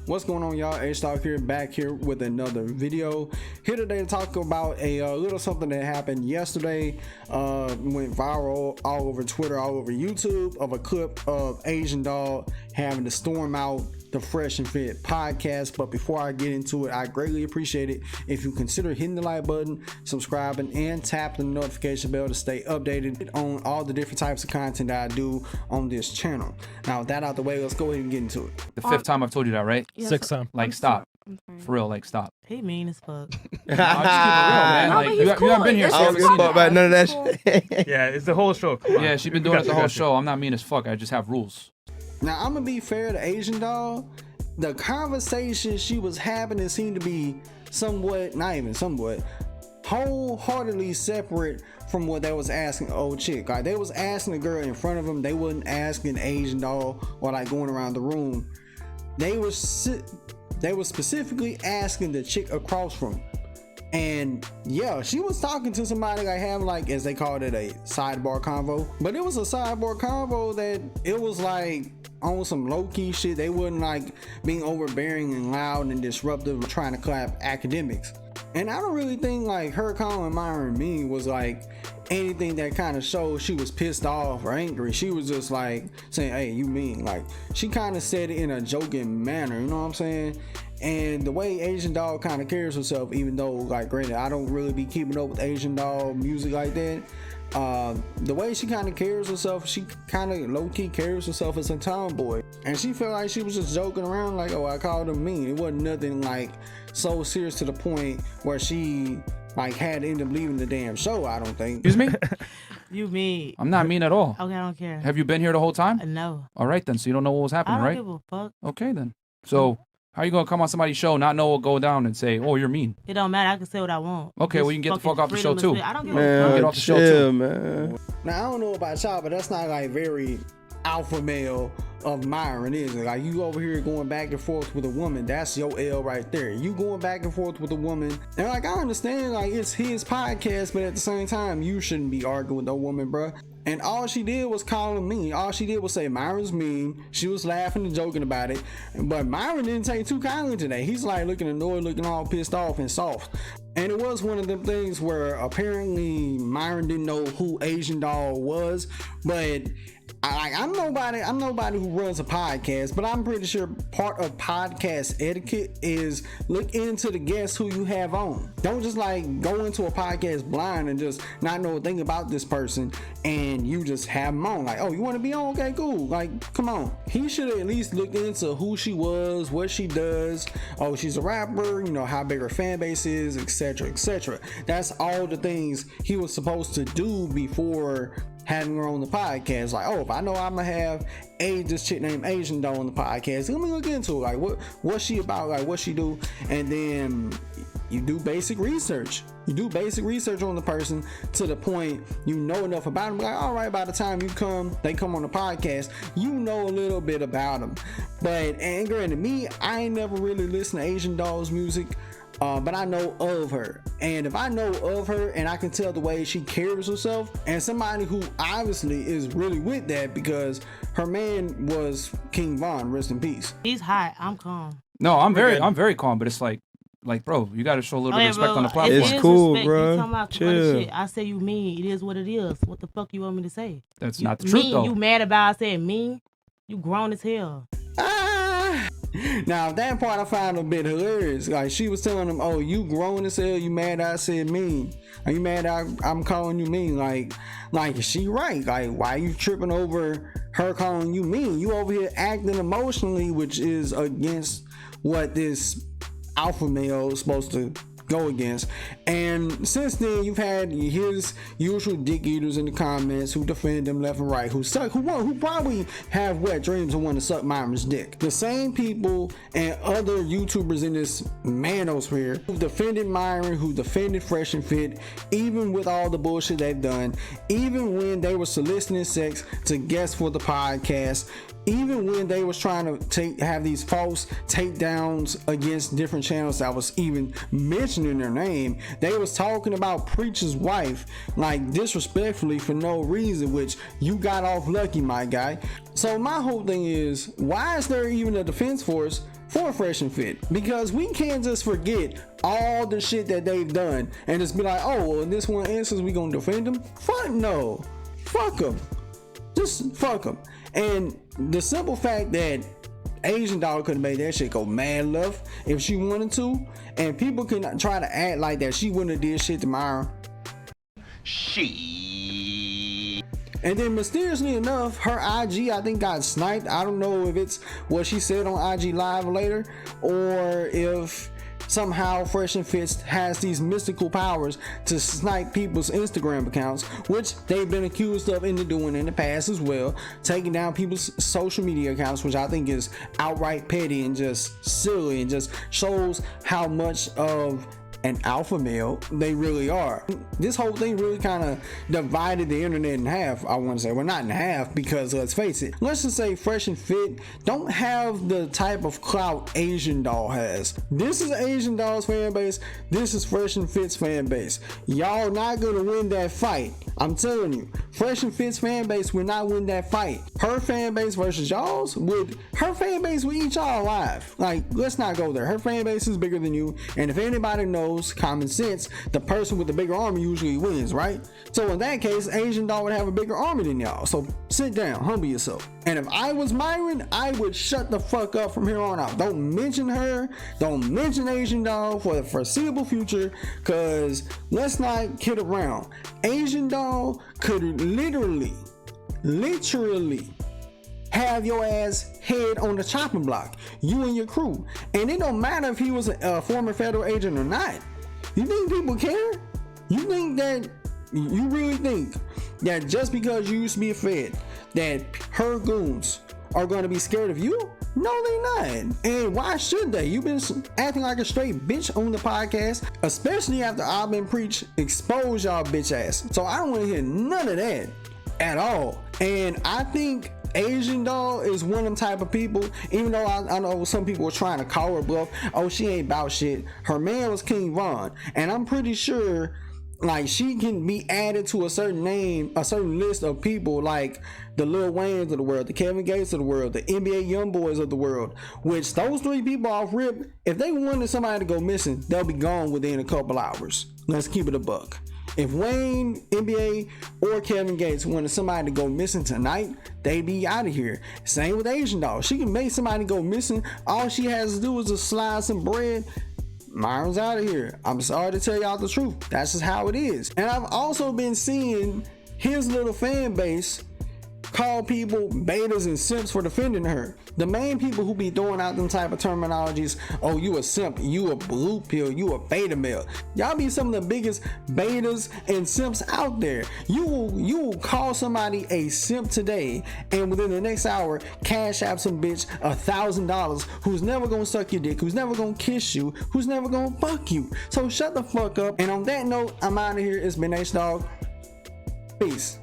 What's going on, y'all? A-Stock here, back here with another video. Here today to talk about a little something that happened yesterday. Went viral all over Twitter, all over YouTube, of a clip of Asian Doll having to storm out the Fresh and Fit podcast. But before I get into it, I greatly appreciate it if you consider hitting the like button, subscribing, and tap the notification bell to stay updated on all the different types of content that I do on this channel. Now, with that out the way, let's go ahead and get into it. The fifth time I've told you that, right? Yeah, Sixth time. Like, stop. For real, like, stop. He mean as fuck. I'll just keep it real, man. No, Like, but you he's haven't been here, cool. so It's I've just seen fuck it. about none of that shit. Yeah, it's the whole show. Come on. Yeah, she's been doing it the whole show. I'm not mean as fuck. I just have rules. Now, I'm gonna be fair to Asian Doll. The conversation she was having, it seemed to be somewhat, not even somewhat, wholeheartedly separate from what they was asking old chick. Like, they was asking the girl in front of them. They wasn't asking Asian Doll or like going around the room. They were specifically asking the chick across from them. And yeah, she was talking to somebody, like having, like, as they called it, a sidebar convo. But it was a sidebar convo that it was like on some low-key shit. They wasn't like being overbearing and loud and disruptive, trying to clap academics. And I don't really think like her calling Myron mean was like anything that kind of showed she was pissed off or angry. She was just like saying, hey, you mean. Like, she kind of said it in a joking manner, you know what I'm saying? And the way Asian Doll kind of carries herself, even though, like, granted, I don't really be keeping up with Asian Doll music like that, the way she kind of carries herself, she kind of low-key carries herself as a tomboy. And she felt like she was just joking around, like, oh, I called him mean. It wasn't nothing like so serious to the point where she like had to end up leaving the damn show, I don't think. Excuse me? You mean? I'm not mean at all. Okay, I don't care. Have you been here the whole time? No. All right, then. So you don't know what was I happening, don't right? give a fuck. Okay, then. So how you going to come on somebody's show, not know what go down, and say, oh, you're mean? It don't matter. I can say what I want. Okay, well, you can get the fuck off the show, freedom of too. speech. I don't give Man, a fuck. Get off the show, chill, too. man. Now, I don't know about y'all, but that's not like very alpha male of Myron, is it? Like, you over here going back and forth with a woman, that's your L right there. You going back and forth with a woman, and like, I understand, like, it's his podcast, but at the same time, you shouldn't be arguing with no woman, bruh. And all she did was call him mean. All she did was say Myron's mean. She was laughing and joking about it, but Myron didn't take too kindly today. He's like looking annoyed, looking all pissed off and soft. And it was one of them things where apparently Myron didn't know who Asian Doll was, but I'm nobody who runs a podcast, but I'm pretty sure part of podcast etiquette is look into the guests who you have on. Don't just like go into a podcast blind and just not know a thing about this person and you just have them on. Like, oh, you want to be on? Okay, cool. Like, come on. He should have at least looked into who she was, what she does. Oh, she's a rapper, you know, how big her fan base is, etc., etc. That's all the things he was supposed to do before having her on the podcast. Like, oh, if I know I'm gonna have this chick named Asian Doll on the podcast, let me look into it. Like, what's she about? Like, what she do? And then you do basic research. You do basic research on the person to the point you know enough about them. Like, all right, by the time they come on the podcast, you know a little bit about them. But, and granted, me, I ain't never really listened to Asian Doll's music. But I know of her, and if I know of her and I can tell the way she carries herself, and somebody who obviously is really with that, because her man was King Von, rest in peace. He's hot. I'm calm. No, I'm very calm, but it's like, bro, you got to show a little bit of respect on the platform. It's cool, respect. bro. You talking about Chill. shit. I say you mean. It is what it is. What the fuck you want me to say? That's You not the truth, mean, though. You mad about I said mean? You grown as hell. Now that part I found a bit hilarious. Like, she was telling him, oh, you grown as hell, you mad I said mean? Are you mad I'm calling you mean? Like is she right? Like, why you tripping over her calling you mean? You over here acting emotionally, which is against what this alpha male is supposed to go against. And since then, you've had his usual dick eaters in the comments who defend him left and right, who probably have wet dreams and want to suck Myron's dick. The same people and other YouTubers in this manosphere who defended Myron, who defended Fresh and Fit, even with all the bullshit they've done, even when they were soliciting sex to guests for the podcast, even when they was trying to have these false takedowns against different channels that was even mentioning their name, they was talking about Preacher's wife like disrespectfully for no reason, which you got off lucky, my guy. So my whole thing is, why is there even a defense force for Fresh and Fit? Because we can't just forget all the shit that they've done and just be like, oh, well, in this one instance we gonna defend them. Fuck no, fuck them, just fuck them. And the simple fact that Asian Doll could have made that shit go mad left if she wanted to, and people can try to act like that she wouldn't have did shit to Myra. And then mysteriously enough, her IG I think got sniped. I don't know if it's what she said on IG Live later, or if somehow Fresh and Fit has these mystical powers to snipe people's Instagram accounts, which they've been accused of doing in the past as well, taking down people's social media accounts, which I think is outright petty and just silly and just shows how much of an alpha male they really are. This whole thing really kind of divided the internet in half, I want to say. Well, not in half, because let's face it, let's just say Fresh and Fit don't have the type of clout Asian Doll has. This is Asian Doll's fan base, this is Fresh and Fit's fan base. Y'all not gonna win that fight, I'm telling you. Fresh and Fit's fan base will not win that fight. Her fan base versus y'all's, her fan base will eat y'all alive. Like, let's not go there. Her fan base is bigger than you, and if anybody knows common sense, the person with the bigger army usually wins, right? So in that case, Asian Doll would have a bigger army than y'all. So sit down, humble yourself. And if I was Myron, I would shut the fuck up from here on out. Don't mention her, don't mention Asian Doll for the foreseeable future, because let's not kid around. Asian Doll could literally have your ass head on the chopping block, you and your crew. And it don't matter if he was a former federal agent or not. You think people care? You really think that just because you used to be a Fed, that her goons are going to be scared of you? No, they not. And why should they? You've been acting like a straight bitch on the podcast, especially after I've been preach expose y'all bitch ass. So I don't want to hear none of that at all. And I think Asian Doll is one of them type of people, even though I know some people were trying to call her bluff. Oh, she ain't about shit. Her man was King Von, and I'm pretty sure like she can be added to a certain name, a certain list of people like the Lil Waynes of the world, the Kevin Gates of the world, the NBA Youngboys of the world, which those three people off rip, if they wanted somebody to go missing, they'll be gone within a couple hours. Let's keep it a buck. If Wayne, NBA, or Kevin Gates wanted somebody to go missing tonight, they'd be out of here. Same with Asian Doll. She can make somebody go missing. All she has to do is just slide some bread. Myron's out of here. I'm sorry to tell y'all the truth. That's just how it is. And I've also been seeing his little fan base call people betas and simps for defending her. The main people who be throwing out them type of terminologies, oh, you a simp, you a blue pill, you a beta male. Y'all be some of the biggest betas and simps out there. You will call somebody a simp today, and within the next hour, cash out some bitch $1,000 who's never gonna suck your dick, who's never gonna kiss you, who's never gonna fuck you. So shut the fuck up. And on that note, I'm out of here. It's been H-Dog. Peace.